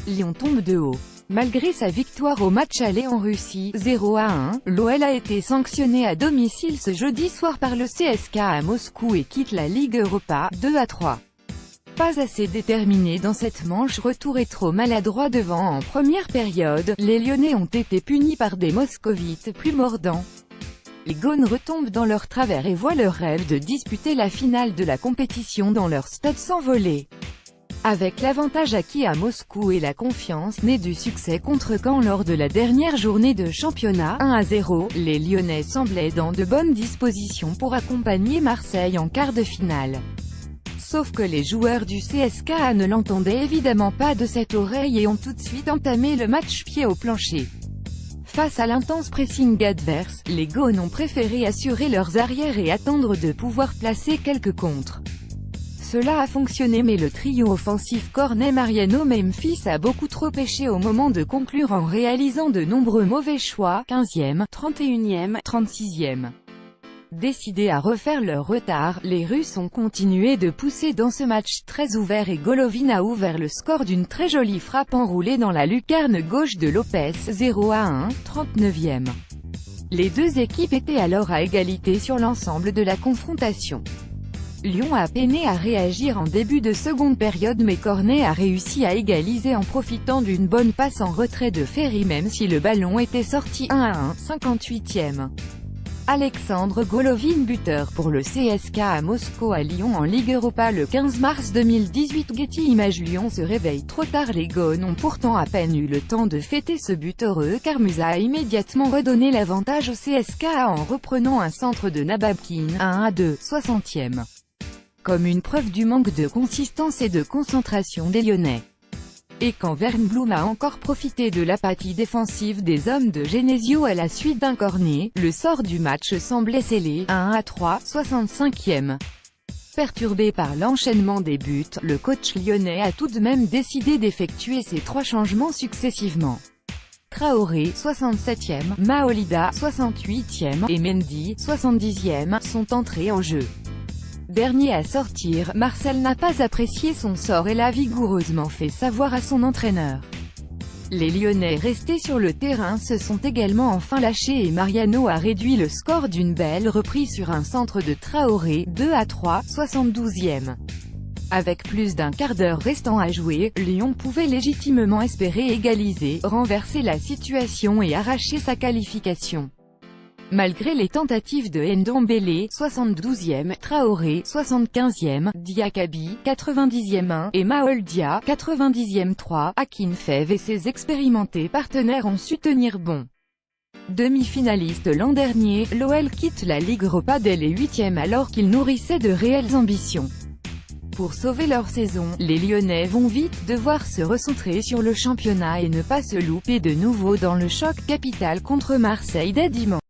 Lyon tombe de haut. Malgré sa victoire au match aller en Russie, 0-1, l'OL a été sanctionné à domicile ce jeudi soir par le CSKA à Moscou et quitte la Ligue Europa, 2-3. Pas assez déterminé dans cette manche retour et trop maladroit devant en première période, les Lyonnais ont été punis par des moscovites plus mordants. Les Gaunes retombent dans leur travers et voient leur rêve de disputer la finale de la compétition dans leur stade s'envoler. Avec l'avantage acquis à Moscou et la confiance née du succès contre Caen lors de la dernière journée de championnat, 1-0, les Lyonnais semblaient dans de bonnes dispositions pour accompagner Marseille en quart de finale. Sauf que les joueurs du CSKA ne l'entendaient évidemment pas de cette oreille et ont tout de suite entamé le match pied au plancher. Face à l'intense pressing adverse, les Gaunes ont préféré assurer leurs arrières et attendre de pouvoir placer quelques contres. Cela a fonctionné mais le trio offensif Cornet-Mariano-Memphis a beaucoup trop péché au moment de conclure en réalisant de nombreux mauvais choix, 15e, 31e, 36e. Décidés à refaire leur retard, les Russes ont continué de pousser dans ce match très ouvert et Golovin a ouvert le score d'une très jolie frappe enroulée dans la lucarne gauche de Lopez, 0-1, 39e. Les deux équipes étaient alors à égalité sur l'ensemble de la confrontation. Lyon a peiné à réagir en début de seconde période mais Cornet a réussi à égaliser en profitant d'une bonne passe en retrait de Ferry même si le ballon était sorti 1-1, 58e. Alexandre Golovin buteur pour le CSKA à Moscou à Lyon en Ligue Europa le 15 mars 2018. Getty Images. Lyon se réveille trop tard. Les Gaunes ont pourtant à peine eu le temps de fêter ce but heureux car Musa a immédiatement redonné l'avantage au CSKA en reprenant un centre de Nababkine, 1-2, 60e. Comme une preuve du manque de consistance et de concentration des Lyonnais. Et quand Wernbloom a encore profité de l'apathie défensive des hommes de Genesio à la suite d'un corner, le sort du match semblait scellé, 1-3, 65e. Perturbé par l'enchaînement des buts, le coach lyonnais a tout de même décidé d'effectuer ces trois changements successivement. Traoré, 67e, Maolida, 68e, et Mendy, 70e, sont entrés en jeu. Dernier à sortir, Marcel n'a pas apprécié son sort et l'a vigoureusement fait savoir à son entraîneur. Les Lyonnais restés sur le terrain se sont également enfin lâchés et Mariano a réduit le score d'une belle reprise sur un centre de Traoré, 2-3, 72e. Avec plus d'un quart d'heure restant à jouer, Lyon pouvait légitimement espérer égaliser, renverser la situation et arracher sa qualification. Malgré les tentatives de Ndombele, 72e, Traoré, 75e, Diakabi, 90e 1, et Maoldia, 90e 3, Akinfev et ses expérimentés partenaires ont su tenir bon. Demi-finaliste l'an dernier, l'OL quitte la Ligue Europa dès les 8e alors qu'ils nourrissaient de réelles ambitions. Pour sauver leur saison, les Lyonnais vont vite devoir se recentrer sur le championnat et ne pas se louper de nouveau dans le choc capital contre Marseille dès dimanche.